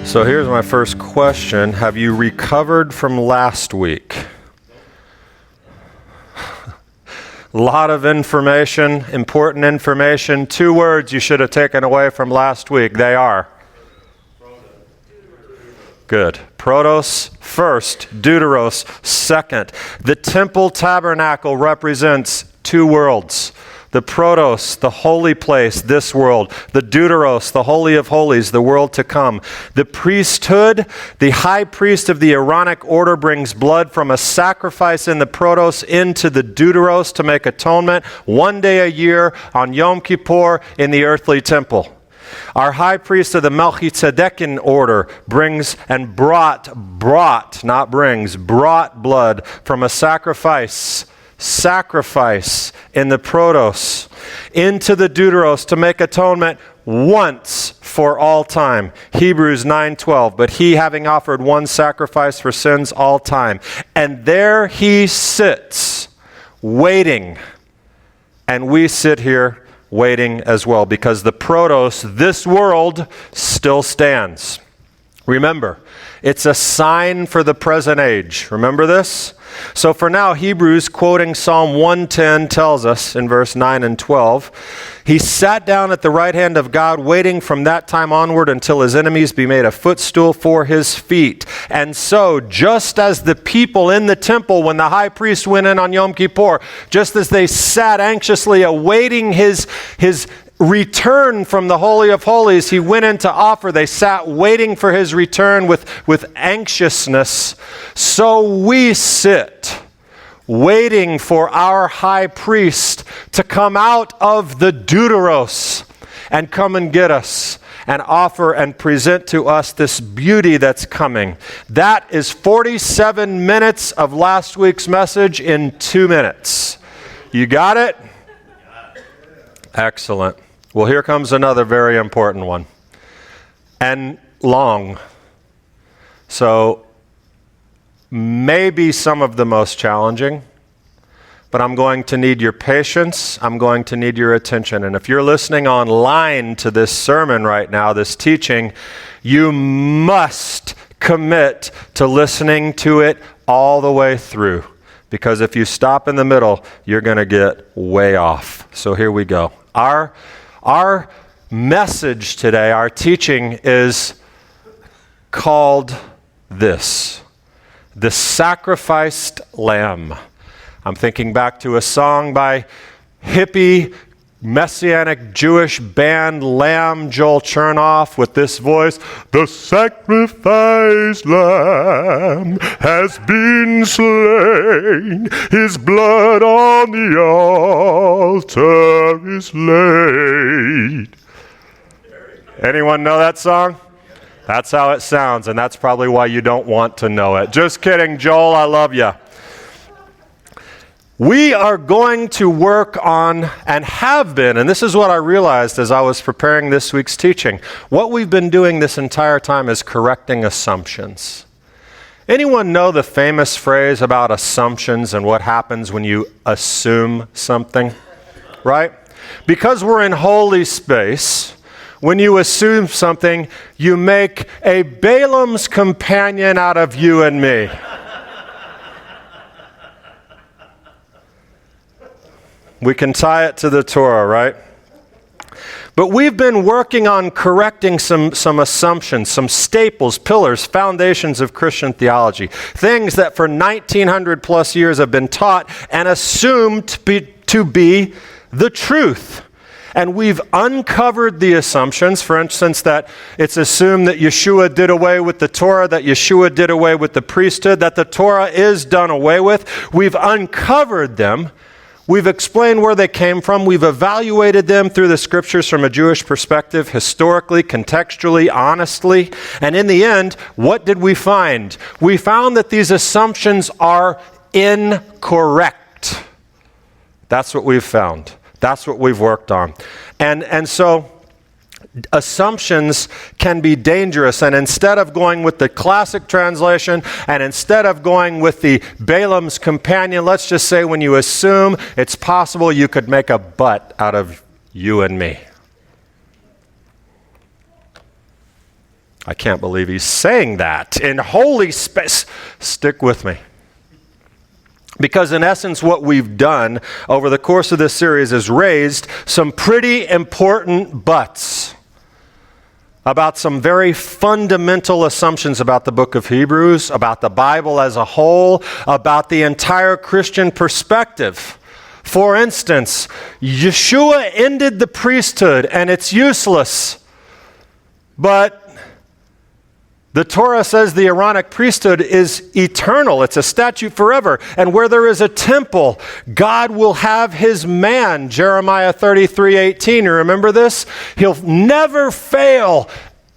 So here's my first question. Have you recovered from last week? A lot of information, important information. 2 words you should have taken away from last week. They are? Good. Protos first, deuteros second. The temple tabernacle represents 2 worlds. The protos, the holy place, this world. The deuteros, the holy of holies, the world to come. The priesthood, the high priest of the Aaronic order brings blood from a sacrifice in the protos into the deuteros to make atonement 1 day a year on Yom Kippur in the earthly temple. Our high priest of the Melchizedekian order brought blood from a sacrifice in the protos into the deuteros to make atonement once for all time. Hebrews 9:12. But he, having offered one sacrifice for sins all time, and there he sits waiting, and we sit here waiting as well, because the protos, this world, still stands. Remember, it's a sign for the present age. Remember this? So for now, Hebrews, quoting Psalm 110, tells us in verse 9 and 12, he sat down at the right hand of God, waiting from that time onward until his enemies be made a footstool for his feet. And so, just as the people in the temple, when the high priest went in on Yom Kippur, just as they sat anxiously awaiting his return from the Holy of Holies, he went in to offer. They sat waiting for his return with anxiousness. So we sit waiting for our high priest to come out of the deuteros and come and get us and offer and present to us this beauty that's coming. That is 47 minutes of last week's message in 2 minutes. You got it? Excellent. Well, here comes another very important one. And long. So, maybe some of the most challenging, but I'm going to need your patience. I'm going to need your attention. And if you're listening online to this sermon right now, this teaching, you must commit to listening to it all the way through. Because if you stop in the middle, you're going to get way off. So here we go. Our message today, our teaching is called this: the sacrificed lamb. I'm thinking back to a song by hippie Messianic Jewish band Lamb, Joel Chernoff, with this voice: the sacrificed lamb has been slain, his blood on the altar is laid. Anyone know that song? That's how it sounds, and that's probably why you don't want to know it. Just kidding, Joel, I love you. We are going to work on, and have been, and this is what I realized as I was preparing this week's teaching. What we've been doing this entire time is correcting assumptions. Anyone know the famous phrase about assumptions and what happens when you assume something? Right? Because we're in holy space, when you assume something, you make a Balaam's companion out of you and me. We can tie it to the Torah, right? But we've been working on correcting some assumptions, some staples, pillars, foundations of Christian theology. Things that for 1900 plus years have been taught and assumed to be the truth. And we've uncovered the assumptions, for instance, that it's assumed that Yeshua did away with the Torah, that Yeshua did away with the priesthood, that the Torah is done away with. We've uncovered them. We've explained where they came from. We've evaluated them through the scriptures from a Jewish perspective, historically, contextually, honestly. And in the end, what did we find? We found that these assumptions are incorrect. That's what we've found. That's what we've worked on. And so assumptions can be dangerous, and instead of going with the classic translation, and instead of going with the Balaam's companion, let's just say when you assume, it's possible you could make a butt out of you and me. I can't believe he's saying that in holy space. Stick with me. Because in essence, what we've done over the course of this series is raised some pretty important buts about some very fundamental assumptions about the book of Hebrews, about the Bible as a whole, about the entire Christian perspective. For instance, Yeshua ended the priesthood and it's useless. But the Torah says the Aaronic priesthood is eternal. It's a statute forever. And where there is a temple, God will have his man. Jeremiah 33:18. You remember this? He'll never fail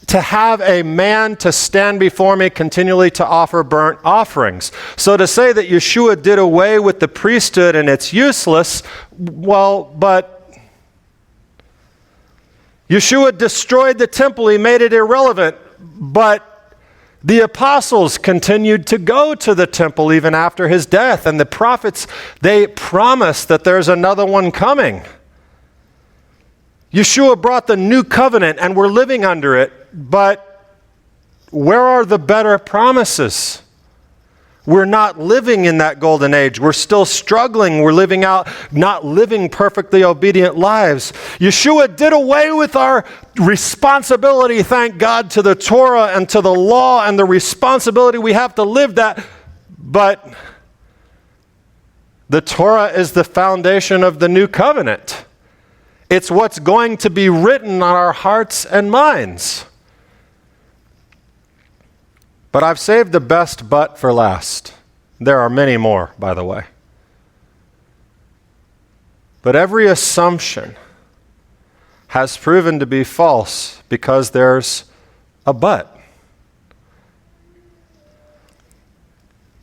to have a man to stand before me continually to offer burnt offerings. So to say that Yeshua did away with the priesthood and it's useless, well, but Yeshua destroyed the temple. He made it irrelevant. But the apostles continued to go to the temple even after his death. And the prophets, they promised that there's another one coming. Yeshua brought the new covenant and we're living under it. But where are the better promises? We're not living in that golden age. We're still struggling. We're living out, not living perfectly obedient lives. Yeshua did away with our responsibility, thank God, to the Torah and to the law and the responsibility we have to live that. But the Torah is the foundation of the new covenant. It's what's going to be written on our hearts and minds. But I've saved the best but for last. There are many more, by the way. But every assumption has proven to be false because there's a but.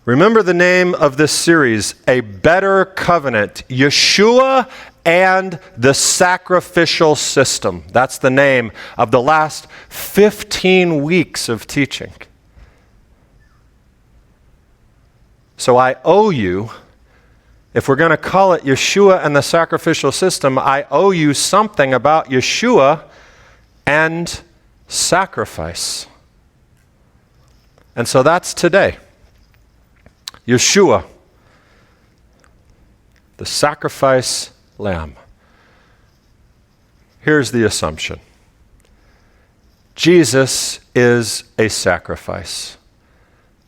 Remember the name of this series, A Better Covenant, Yeshua and the Sacrificial System. That's the name of the last 15 weeks of teaching. So I owe you, if we're going to call it Yeshua and the Sacrificial System, I owe you something about Yeshua and sacrifice. And so that's today. Yeshua, the sacrifice lamb. Here's the assumption. Jesus is a sacrifice,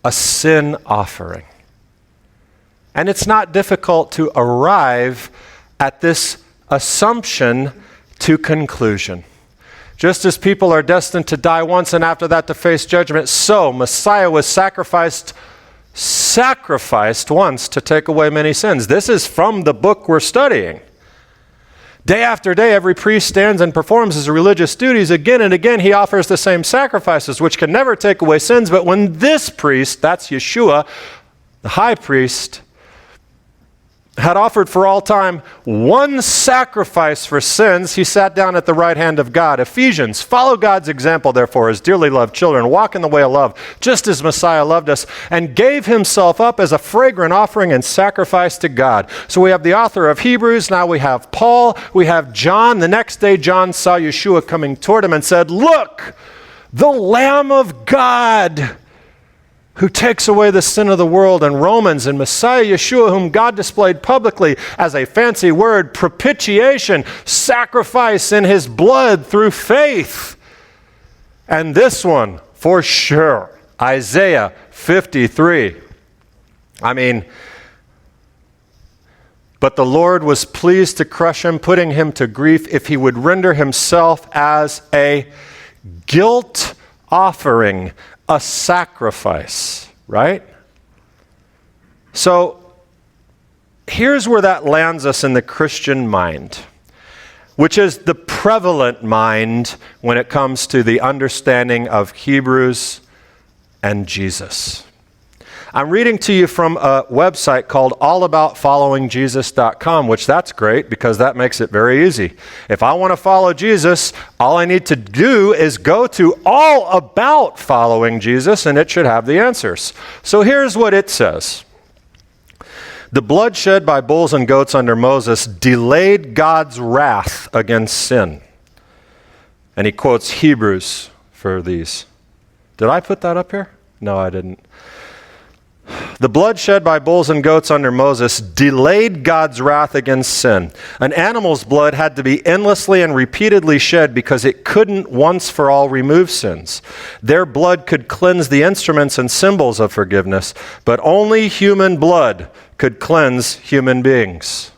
a sin offering. And it's not difficult to arrive at this assumption to conclusion. Just as people are destined to die once and after that to face judgment, so Messiah was sacrificed once to take away many sins. This is from the book we're studying. Day after day, every priest stands and performs his religious duties. Again and again, he offers the same sacrifices, which can never take away sins. But when this priest, that's Yeshua, the high priest, had offered for all time one sacrifice for sins, he sat down at the right hand of God. Ephesians, follow God's example, therefore, as dearly loved children. Walk in the way of love, just as Messiah loved us, and gave himself up as a fragrant offering and sacrifice to God. So we have the author of Hebrews, now we have Paul, we have John. The next day, John saw Yeshua coming toward him and said, "Look, the Lamb of God, who takes away the sin of the world." And Romans, and Messiah Yeshua, whom God displayed publicly as a fancy word, propitiation, sacrifice in his blood through faith. And this one, for sure, Isaiah 53. But the Lord was pleased to crush him, putting him to grief, if he would render himself as a guilt offering, a sacrifice, right? So here's where that lands us in the Christian mind, which is the prevalent mind when it comes to the understanding of Hebrews and Jesus. I'm reading to you from a website called allaboutfollowingjesus.com, which that's great because that makes it very easy. If I want to follow Jesus, all I need to do is go to All About Following Jesus, and it should have the answers. So here's what it says. The blood shed by bulls and goats under Moses delayed God's wrath against sin. And he quotes Hebrews for these. Did I put that up here? No, I didn't. The blood shed by bulls and goats under Moses delayed God's wrath against sin. An animal's blood had to be endlessly and repeatedly shed because it couldn't once for all remove sins. Their blood could cleanse the instruments and symbols of forgiveness, but only human blood could cleanse human beings.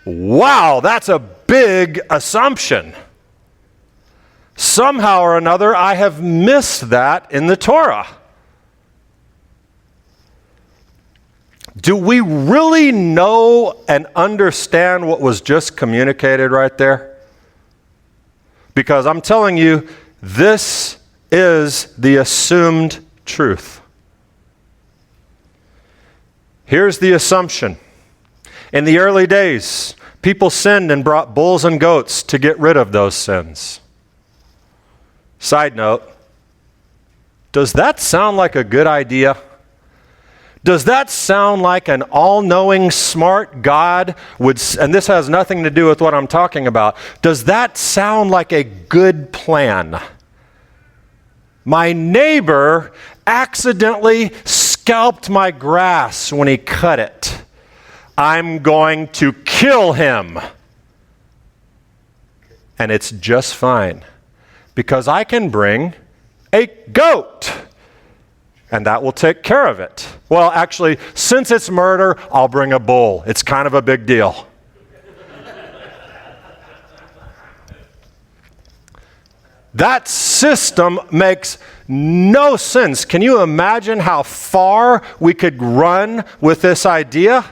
Wow, that's a big assumption. Somehow or another, I have missed that in the Torah. Do we really know and understand what was just communicated right there? Because I'm telling you, this is the assumed truth. Here's the assumption. In the early days, people sinned and brought bulls and goats to get rid of those sins. Side note, does that sound like a good idea? Does that sound like an all-knowing, smart God would, and this has nothing to do with what I'm talking about, does that sound like a good plan? My neighbor accidentally scalped my grass when he cut it. I'm going to kill him. And it's just fine, because I can bring a goat, and that will take care of it. Well, actually, since it's murder, I'll bring a bull. It's kind of a big deal. That system makes no sense. Can you imagine how far we could run with this idea?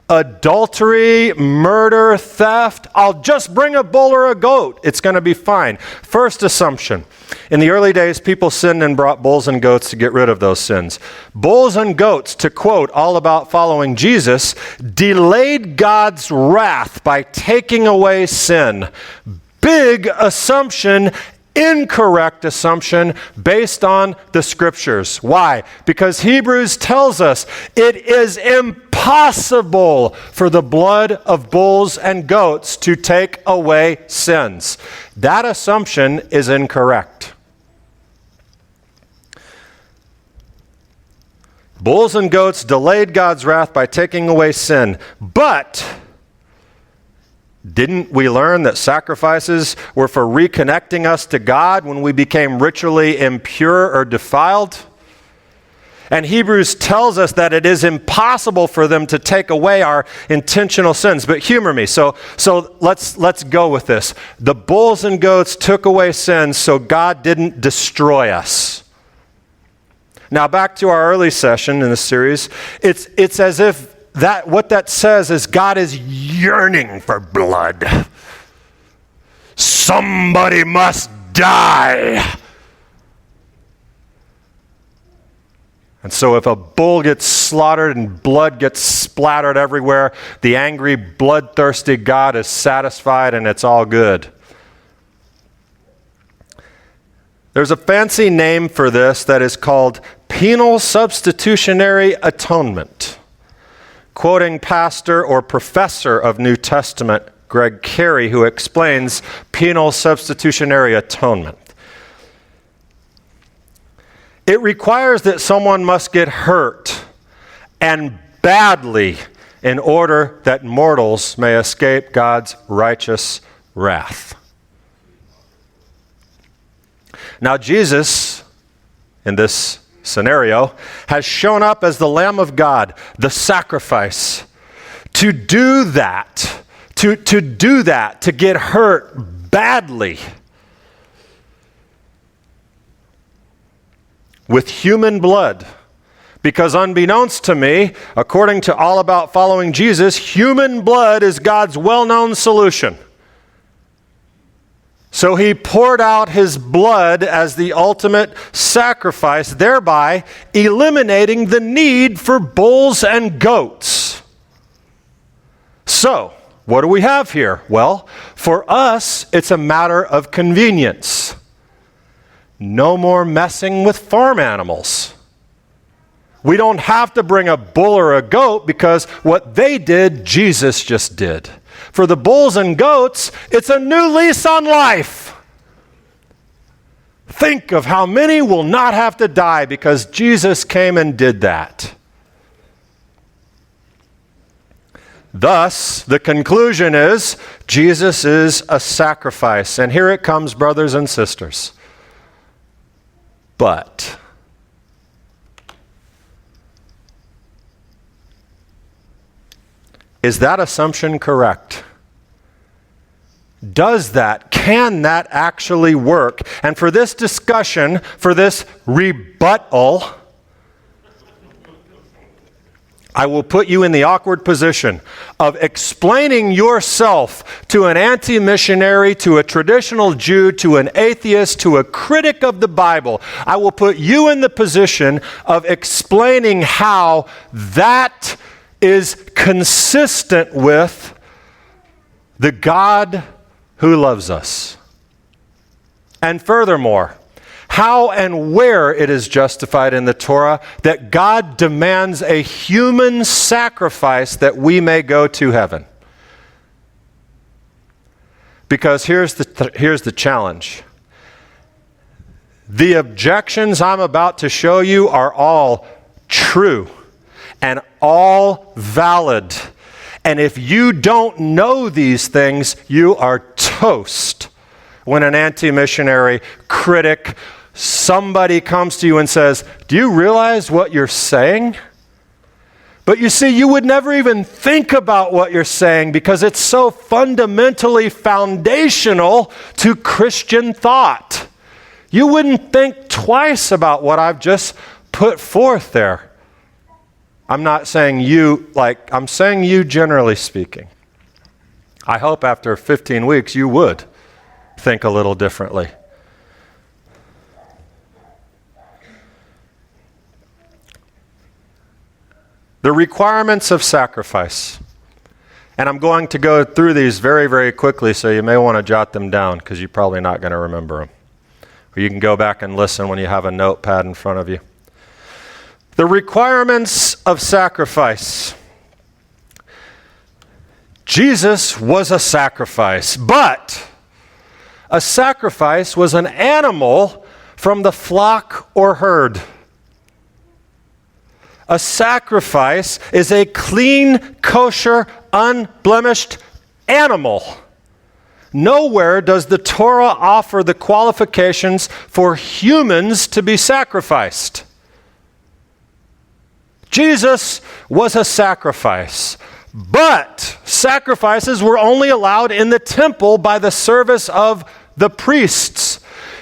Adultery, murder, theft. I'll just bring a bull or a goat. It's going to be fine. First assumption. In the early days, people sinned and brought bulls and goats to get rid of those sins. Bulls and goats, to quote All About Following Jesus, delayed God's wrath by taking away sin. Big assumption. Incorrect assumption based on the scriptures. Why? Because Hebrews tells us it is impossible for the blood of bulls and goats to take away sins. That assumption is incorrect. Bulls and goats delayed God's wrath by taking away sin, but didn't we learn that sacrifices were for reconnecting us to God when we became ritually impure or defiled? And Hebrews tells us that it is impossible for them to take away our intentional sins. But humor me. So let's go with this. The bulls and goats took away sins so God didn't destroy us. Now back to our early session in the series. It's as if what that says is God is yearning for blood. Somebody must die. And so if a bull gets slaughtered and blood gets splattered everywhere, the angry, bloodthirsty God is satisfied and it's all good. There's a fancy name for this that is called penal substitutionary atonement. Quoting pastor or professor of New Testament, Greg Carey, who explains penal substitutionary atonement. It requires that someone must get hurt, and badly, in order that mortals may escape God's righteous wrath. Now Jesus, in this scenario, has shown up as the Lamb of God, the sacrifice, to do that, to get hurt badly with human blood. Because unbeknownst to me, according to All About Following Jesus, human blood is God's well-known solution. So he poured out his blood as the ultimate sacrifice, thereby eliminating the need for bulls and goats. So, what do we have here? Well, for us, it's a matter of convenience. No more messing with farm animals. We don't have to bring a bull or a goat because what they did, Jesus just did. For the bulls and goats, it's a new lease on life. think of how many will not have to die because Jesus came and did that. Thus, the conclusion is Jesus is a sacrifice. And here it comes, brothers and sisters. But is that assumption correct? Can that actually work? And for this discussion, for this rebuttal, I will put you in the awkward position of explaining yourself to an anti-missionary, to a traditional Jew, to an atheist, to a critic of the Bible. I will put you in the position of explaining how that is consistent with the God who loves us. And furthermore, how and where it is justified in the Torah that God demands a human sacrifice that we may go to heaven. Because here's the challenge. The objections I'm about to show you are all true and all valid. And if you don't know these things, you are toast. When an anti-missionary, critic, somebody comes to you and says, do you realize what you're saying? But you see, you would never even think about what you're saying because it's so fundamentally foundational to Christian thought. You wouldn't think twice about what I've just put forth there. I'm not saying you, I'm saying you generally speaking. I hope after 15 weeks you would think a little differently. The requirements of sacrifice. And I'm going to go through these very, very quickly, so you may want to jot them down because you're probably not going to remember them. Or you can go back and listen when you have a notepad in front of you. The requirements of sacrifice. Jesus was a sacrifice, but a sacrifice was an animal from the flock or herd. A sacrifice is a clean, kosher, unblemished animal. Nowhere does the Torah offer the qualifications for humans to be sacrificed. Jesus was a sacrifice, but sacrifices were only allowed in the temple by the service of the priests.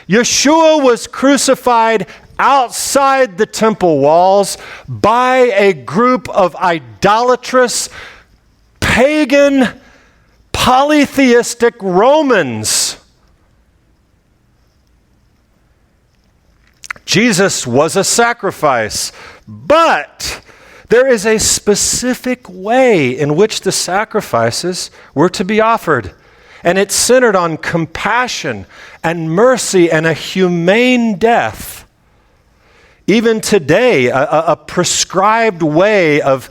Yeshua was crucified outside the temple walls by a group of idolatrous, pagan, polytheistic Romans. Jesus was a sacrifice, but there is a specific way in which the sacrifices were to be offered. And it's centered on compassion and mercy and a humane death. Even today, a prescribed way of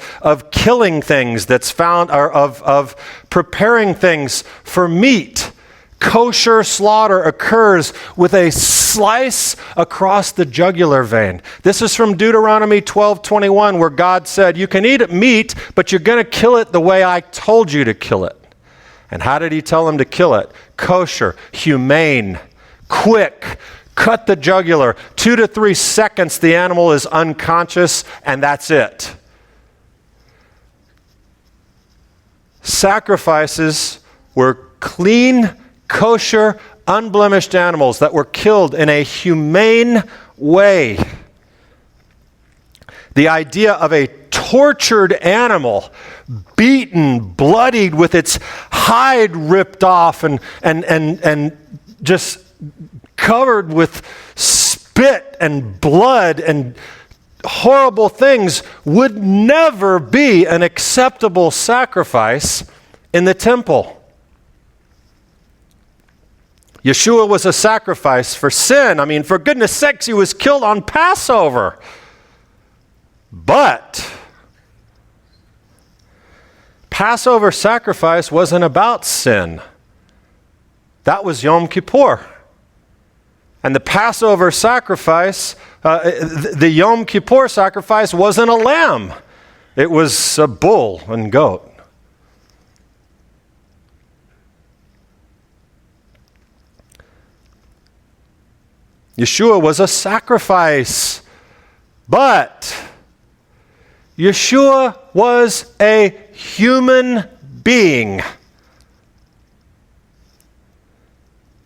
killing things that's found, or of preparing things for meat, kosher slaughter occurs with a slice across the jugular vein. This is from Deuteronomy 12:21, where God said, you can eat meat, but you're going to kill it the way I told you to kill it. And how did he tell them to kill it? Kosher, humane, quick. Cut the jugular. 2 to 3 seconds, the animal is unconscious, and that's it. Sacrifices were clean, kosher, unblemished animals that were killed in a humane way. The idea of a tortured animal, beaten, bloodied, with its hide ripped off and just covered with spit and blood and horrible things, would never be an acceptable sacrifice in the temple. Yeshua was a sacrifice for sin. I mean, for goodness sakes, he was killed on Passover. But Passover sacrifice wasn't about sin. That was Yom Kippur. And the Passover sacrifice, the Yom Kippur sacrifice wasn't a lamb. It was a bull and goat. Yeshua was a sacrifice, but Yeshua was a human being.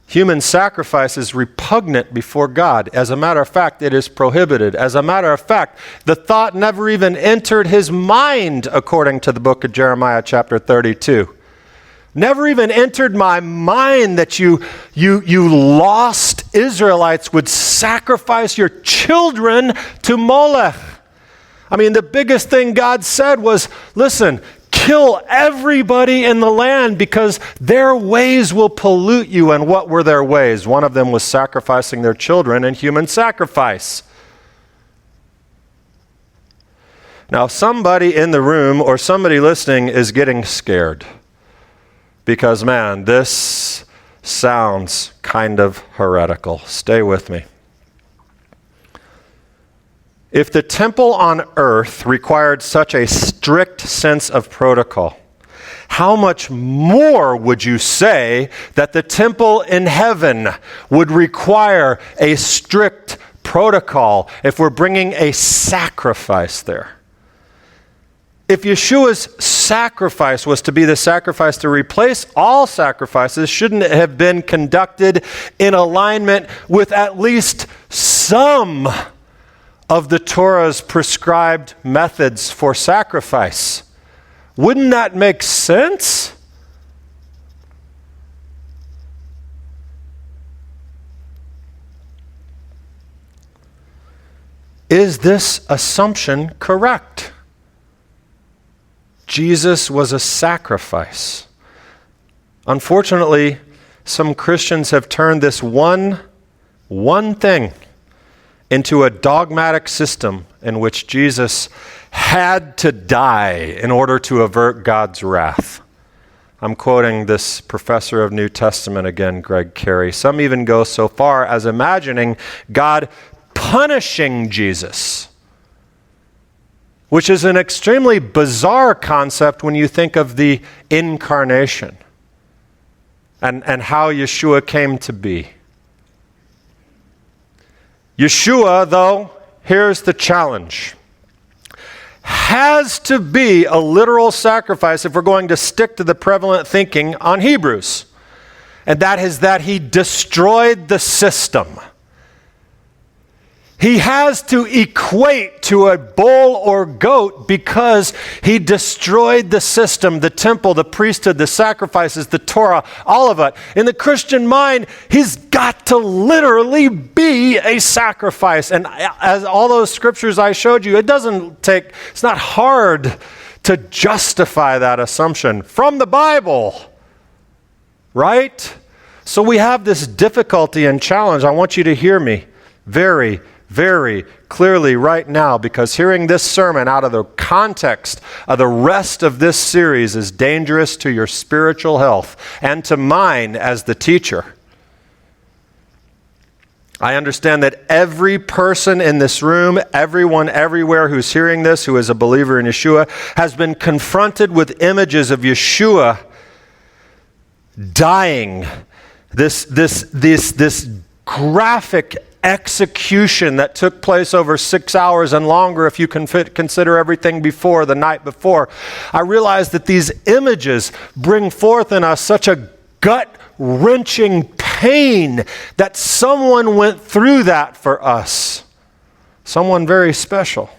Human sacrifice is repugnant before God. As a matter of fact, it is prohibited. As a matter of fact, the thought never even entered his mind, according to the book of Jeremiah chapter 32. Never even entered my mind that you lost Israelites would sacrifice your children to Molech. I mean, the biggest thing God said was, listen, kill everybody in the land because their ways will pollute you. And what were their ways? One of them was sacrificing their children in human sacrifice. Now, somebody in the room or somebody listening is getting scared. Because, man, this sounds kind of heretical. Stay with me. If the temple on earth required such a strict sense of protocol, how much more would you say that the temple in heaven would require a strict protocol if we're bringing a sacrifice there? If Yeshua's sacrifice was to be the sacrifice to replace all sacrifices, shouldn't it have been conducted in alignment with at least some of the Torah's prescribed methods for sacrifice? Wouldn't that make sense? Is this assumption correct? Jesus was a sacrifice. Unfortunately, some Christians have turned this one thing into a dogmatic system in which Jesus had to die in order to avert God's wrath. I'm quoting this professor of New Testament again, Greg Carey. Some even go so far as imagining God punishing Jesus, which is an extremely bizarre concept when you think of the incarnation and how Yeshua came to be. Yeshua, though, here's the challenge, has to be a literal sacrifice if we're going to stick to the prevalent thinking on Hebrews. And that is that he destroyed the system. He has to equate to a bull or goat because he destroyed the system, the temple, the priesthood, the sacrifices, the Torah, all of it. In the Christian mind, he's got to literally be a sacrifice. And as all those scriptures I showed you, it's not hard to justify that assumption from the Bible, right? So we have this difficulty and challenge. I want you to hear me very, very clearly right now, because hearing this sermon out of the context of the rest of this series is dangerous to your spiritual health and to mine as the teacher. I understand that every person in this room, everyone everywhere who's hearing this, who is a believer in Yeshua, has been confronted with images of Yeshua dying. This graphic execution that took place over 6 hours and longer if you consider everything before, the night before. I realize that these images bring forth in us such a gut-wrenching pain that someone went through that for us. Someone very special.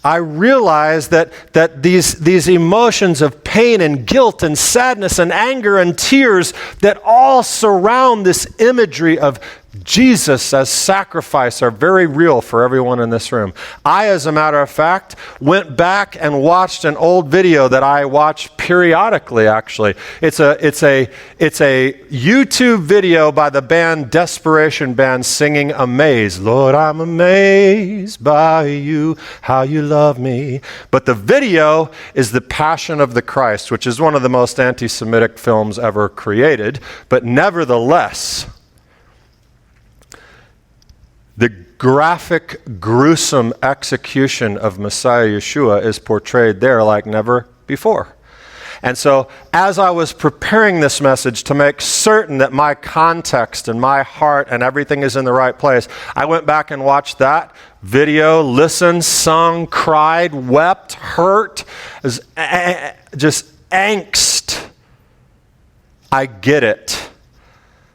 I realize that these emotions of pain and guilt and sadness and anger and tears that all surround this imagery of Jesus as sacrifice are very real for everyone in this room. I, as a matter of fact, went back and watched an old video that I watch periodically, actually. It's a YouTube video by the band Desperation Band singing Amaze. Lord, I'm amazed by you, how you love me. But the video is The Passion of the Christ, which is one of the most anti-Semitic films ever created. But nevertheless, The graphic, gruesome execution of Messiah Yeshua is portrayed there like never before. And so, as I was preparing this message to make certain that my context and my heart and everything is in the right place, I went back and watched that video, listened, sung, cried, wept, hurt, just angst. I get it.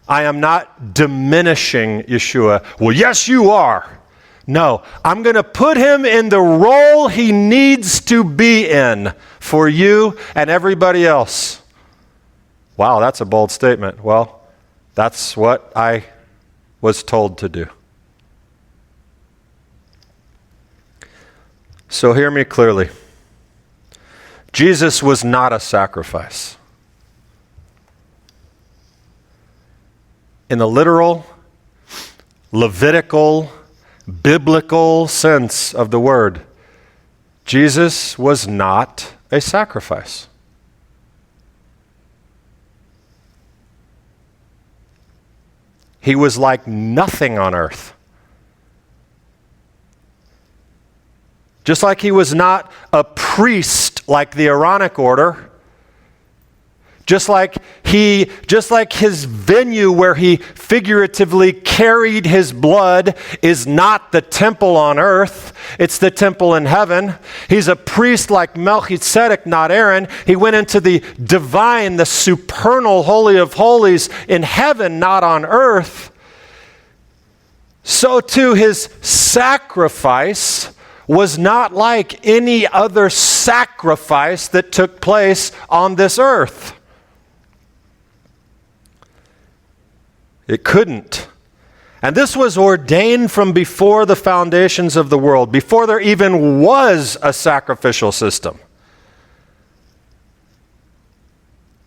I am not diminishing Yeshua. Well, yes, you are. No, I'm going to put him in the role he needs to be in for you and everybody else. Wow, that's a bold statement. Well, that's what I was told to do. So hear me clearly. Jesus was not a sacrifice. In the literal, Levitical, biblical sense of the word, Jesus was not a sacrifice. He was like nothing on earth. Just like he was not a priest like the Aaronic order, just like his venue where he figuratively carried his blood is not the temple on earth, it's the temple in heaven. He's a priest like Melchizedek, not Aaron. He went into the divine, the supernal holy of holies in heaven, not on earth. So too his sacrifice was not like any other sacrifice that took place on this earth. It couldn't. And this was ordained from before the foundations of the world, before there even was a sacrificial system.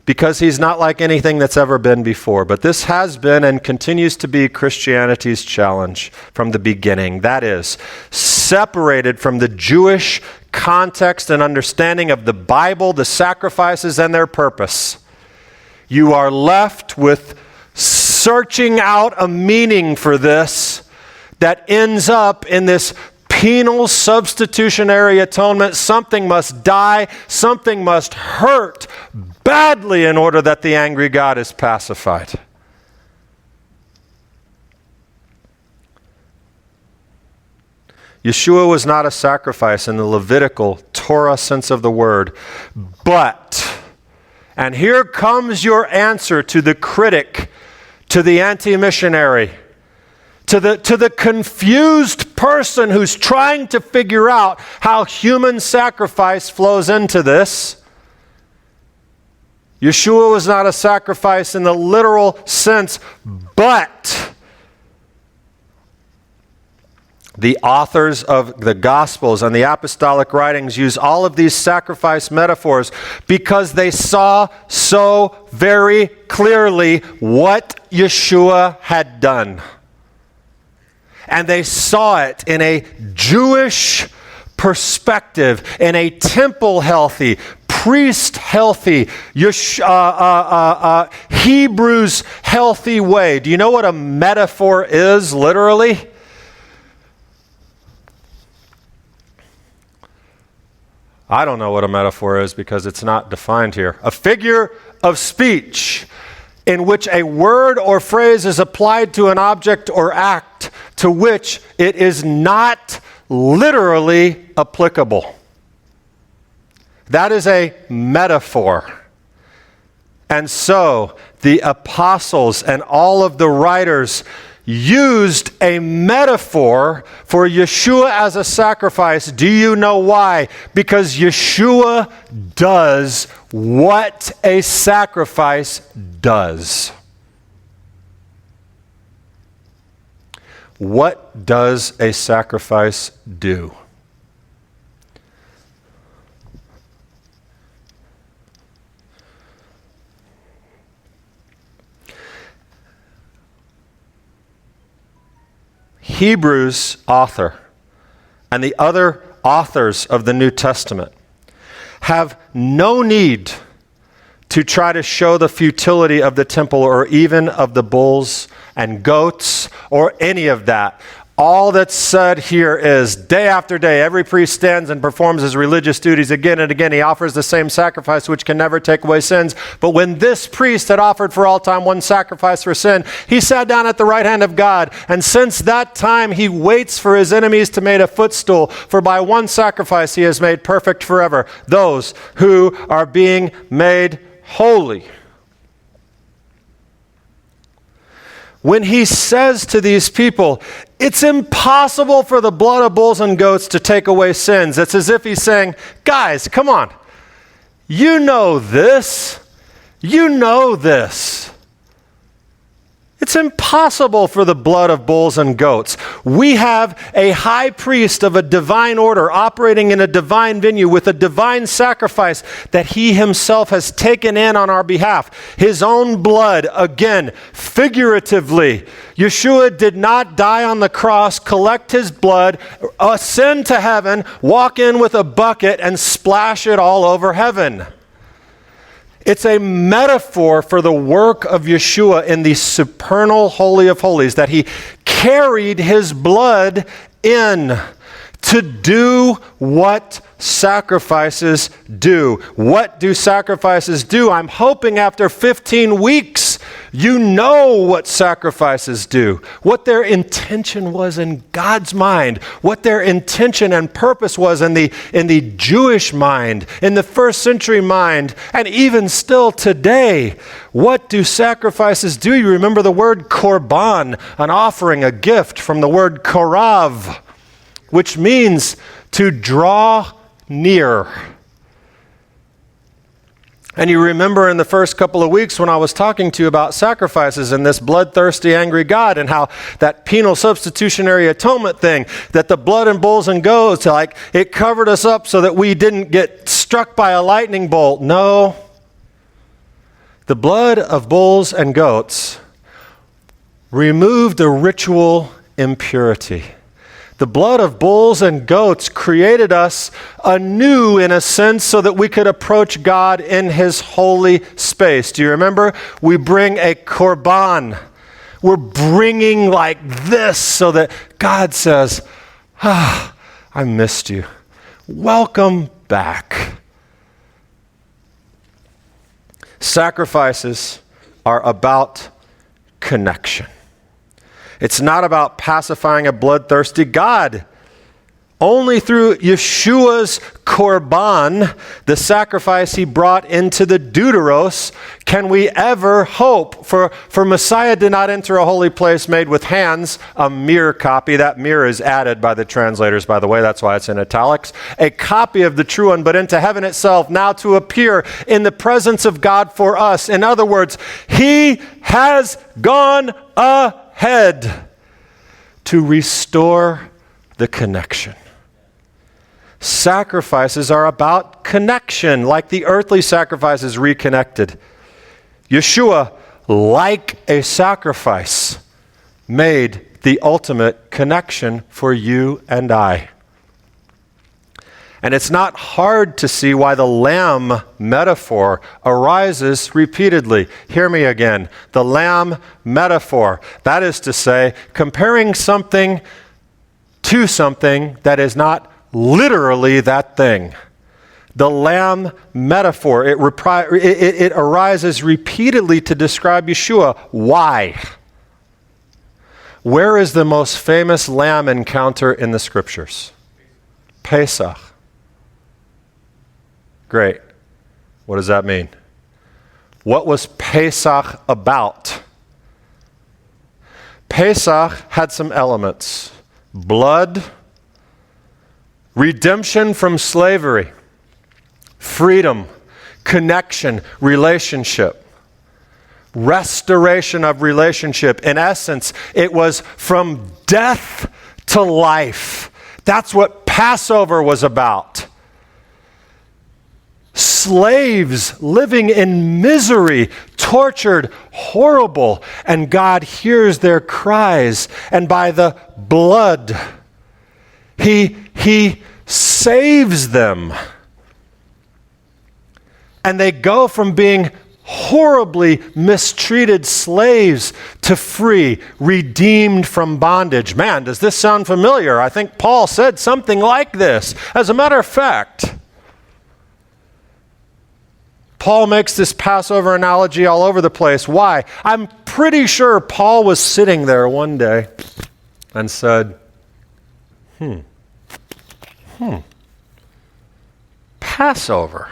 Because he's not like anything that's ever been before. But this has been and continues to be Christianity's challenge from the beginning. That is, separated from the Jewish context and understanding of the Bible, the sacrifices, and their purpose. You are left with searching out a meaning for this that ends up in this penal substitutionary atonement. Something must die, something must hurt badly in order that the angry God is pacified. Yeshua was not a sacrifice in the Levitical Torah sense of the word, but, and here comes your answer to the critic, to the anti-missionary, to the confused person who's trying to figure out how human sacrifice flows into this. Yeshua was not a sacrifice in the literal sense, but the authors of the Gospels and the apostolic writings use all of these sacrifice metaphors because they saw so very clearly what Yeshua had done. And they saw it in a Jewish perspective, in a temple-healthy, priest-healthy, Hebrews healthy way. Do you know what a metaphor is, literally? I don't know what a metaphor is because it's not defined here. A figure of speech in which a word or phrase is applied to an object or act to which it is not literally applicable. That is a metaphor. And so the apostles and all of the writers used a metaphor for Yeshua as a sacrifice. Do you know why? Because Yeshua does what a sacrifice does. What does a sacrifice do? Hebrews author and the other authors of the New Testament have no need to try to show the futility of the temple or even of the bulls and goats or any of that. All that's said here is, day after day, every priest stands and performs his religious duties again and again. He offers the same sacrifice which can never take away sins. But when this priest had offered for all time one sacrifice for sin, he sat down at the right hand of God. And since that time he waits for his enemies to make a footstool. For by one sacrifice he has made perfect forever those who are being made holy. When he says to these people, it's impossible for the blood of bulls and goats to take away sins, it's as if he's saying, guys, come on. You know this. You know this. It's impossible for the blood of bulls and goats. We have a high priest of a divine order operating in a divine venue with a divine sacrifice that he himself has taken in on our behalf. His own blood, again, figuratively. Yeshua did not die on the cross, collect his blood, ascend to heaven, walk in with a bucket, and splash it all over heaven. It's a metaphor for the work of Yeshua in the supernal Holy of Holies, that he carried his blood in to do what sacrifices do. What do sacrifices do? I'm hoping after 15 weeks, you know what sacrifices do, what their intention was in God's mind, what their intention and purpose was in the Jewish mind, in the first century mind, and even still today. What do sacrifices do? You remember the word korban, an offering, a gift, from the word korav, which means to draw near. And you remember in the first couple of weeks when I was talking to you about sacrifices and this bloodthirsty, angry God, and how that penal substitutionary atonement thing, that the blood and bulls and goats, like it covered us up so that we didn't get struck by a lightning bolt. No. The blood of bulls and goats removed the ritual impurity. The blood of bulls and goats created us anew, in a sense, so that we could approach God in his holy space. Do you remember? We bring a korban. We're bringing like this so that God says, I missed you. Welcome back. Sacrifices are about connection. It's not about pacifying a bloodthirsty God. Only through Yeshua's korban, the sacrifice he brought into the deuteros, can we ever hope. For Messiah did not enter a holy place made with hands, a mere copy. That mere is added by the translators, by the way. That's why it's in italics. A copy of the true one, but into heaven itself, now to appear in the presence of God for us. In other words, he has gone ahead to restore the connection. Sacrifices are about connection, like the earthly sacrifices reconnected. Yeshua, like a sacrifice, made the ultimate connection for you and I. And it's not hard to see why the lamb metaphor arises repeatedly. Hear me again. The lamb metaphor. That is to say, comparing something to something that is not literally that thing. The lamb metaphor. It arises repeatedly to describe Yeshua. Why? Where is the most famous lamb encounter in the scriptures? Pesach. Great. What does that mean? What was Pesach about? Pesach had some elements. Blood, redemption from slavery, freedom, connection, relationship, restoration of relationship. In essence, it was from death to life. That's what Passover was about. Slaves living in misery, tortured, horrible, and God hears their cries, and by the blood, He saves them. And they go from being horribly mistreated slaves to free, redeemed from bondage. Man, does this sound familiar? I think Paul said something like this. As a matter of fact, Paul makes this Passover analogy all over the place. Why? I'm pretty sure Paul was sitting there one day and said, Passover.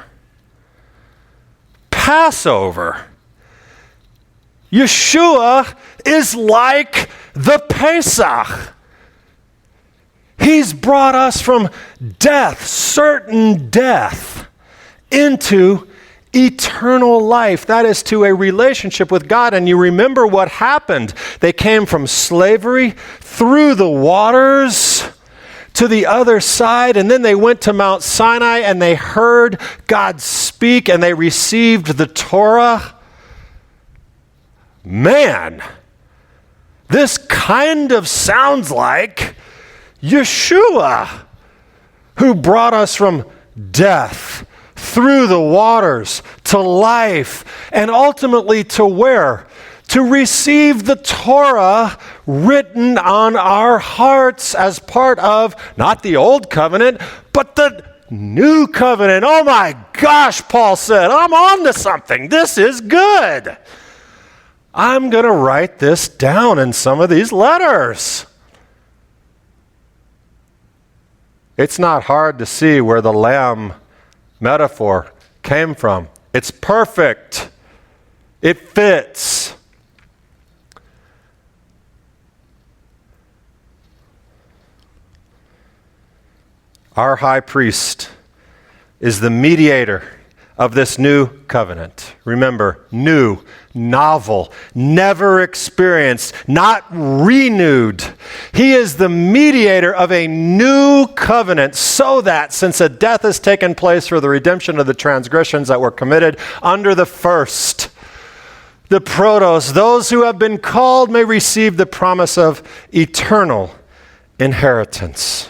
Yeshua is like the Pesach. He's brought us from death, certain death, into eternal life. That is to a relationship with God. And you remember what happened. They came from slavery through the waters to the other side, and then they went to Mount Sinai and they heard God speak and they received the Torah. Man, this kind of sounds like Yeshua, who brought us from death through the waters to life and ultimately to where? To receive the Torah written on our hearts as part of not the old covenant, but the new covenant. Oh my gosh, Paul said, I'm on to something. This is good. I'm going to write this down in some of these letters. It's not hard to see where the lamb metaphor came from. It's perfect. It fits. Our high priest is the mediator of this new covenant. Remember, new, novel, never experienced, not renewed. He is the mediator of a new covenant so that, since a death has taken place for the redemption of the transgressions that were committed under the first, the protos, those who have been called may receive the promise of eternal inheritance.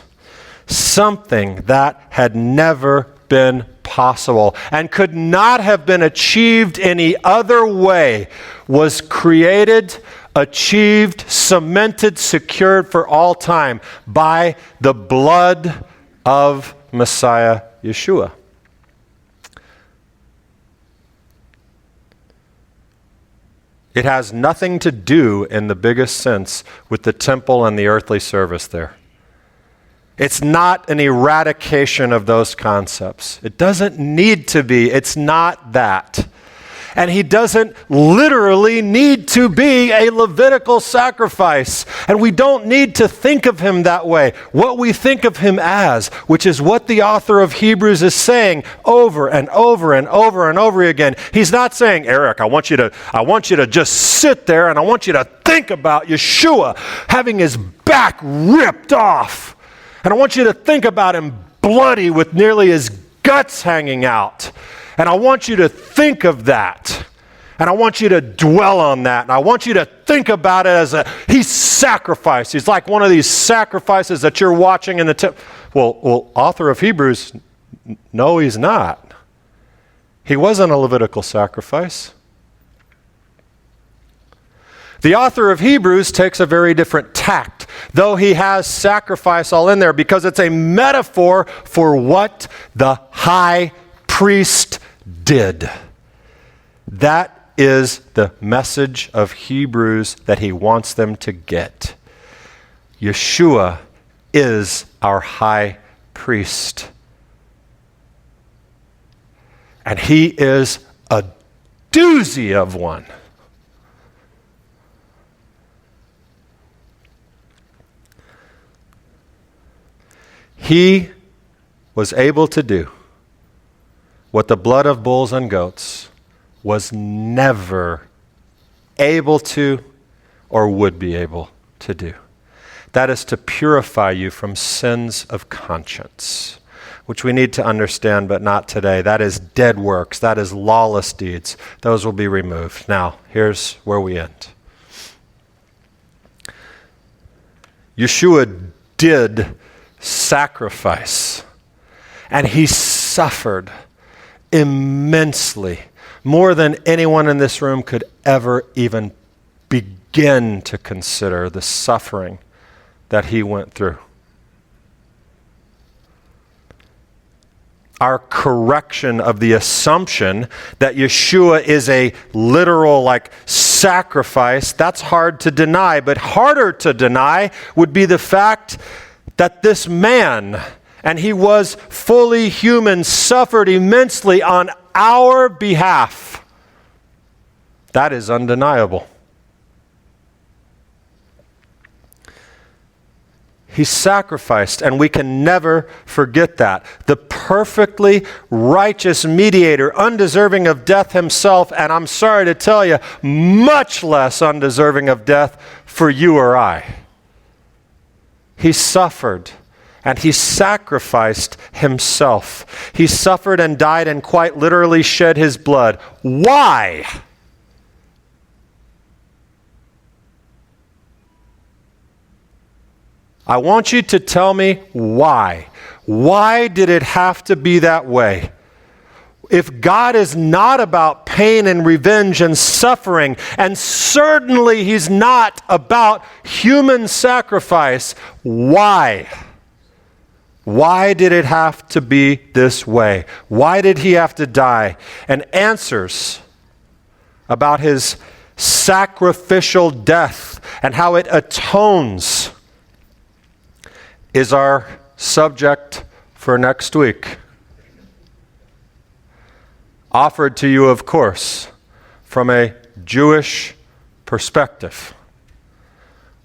Something that had never been possible and could not have been achieved any other way was created, achieved, cemented, secured for all time by the blood of Messiah Yeshua. It has nothing to do, in the biggest sense, with the temple and the earthly service there. It's not an eradication of those concepts. It doesn't need to be. It's not that. And he doesn't literally need to be a Levitical sacrifice. And we don't need to think of him that way. What we think of him as, which is what the author of Hebrews is saying over and over and over and over again. He's not saying, Eric, I want you to just sit there and I want you to think about Yeshua having his back ripped off. And I want you to think about him bloody with nearly his guts hanging out. And I want you to think of that. And I want you to dwell on that. And I want you to think about it as he's sacrificed. He's like one of these sacrifices that you're watching in the temple. Well, author of Hebrews, no, he's not. He wasn't a Levitical sacrifice. The author of Hebrews takes a very different tact, though he has sacrifice all in there, because it's a metaphor for what the high priest did. That is the message of Hebrews that he wants them to get. Yeshua is our high priest. And he is a doozy of one. He was able to do what the blood of bulls and goats was never able to or would be able to do. That is to purify you from sins of conscience, which we need to understand, but not today. That is dead works. That is lawless deeds. Those will be removed. Now, here's where we end. Yeshua did sacrifice, and he suffered immensely more than anyone in this room could ever even begin to consider the suffering that he went through. Our correction of the assumption that Yeshua is a literal sacrifice, that's hard to deny. But harder to deny would be the fact that this man, and he was fully human, suffered immensely on our behalf. That is undeniable. He sacrificed, and we can never forget that. The perfectly righteous mediator, undeserving of death himself, and I'm sorry to tell you, much less undeserving of death for you or I. He suffered, and he sacrificed himself. He suffered and died and quite literally shed his blood. Why? I want you to tell me why. Why did it have to be that way? If God is not about pain and revenge and suffering, and certainly he's not about human sacrifice, why? Why did it have to be this way? Why did he have to die? And answers about his sacrificial death and how it atones is our subject for next week. Offered to you, of course, from a Jewish perspective,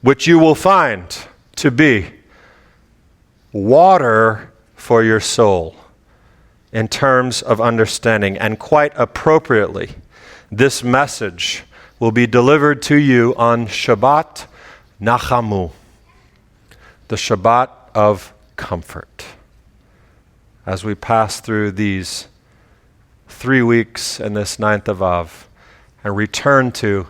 which you will find to be water for your soul in terms of understanding. And quite appropriately, this message will be delivered to you on Shabbat Nachamu, the Shabbat of comfort, as we pass through these 3 weeks in this 9th of Av and return to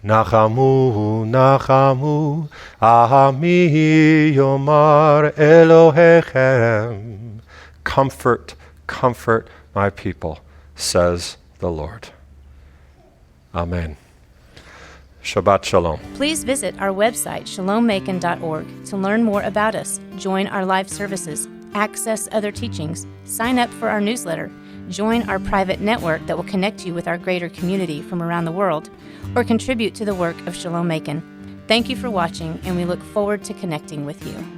Nachamu, Nachamu, Ahami Yomar Elohechem. Comfort, comfort my people, says the Lord. Amen. Shabbat Shalom. Please visit our website, shalommacon.org, to learn more about us, join our live services, access other teachings, sign up for our newsletter, join our private network that will connect you with our greater community from around the world, or contribute to the work of Shalom Macon. Thank you for watching, and we look forward to connecting with you.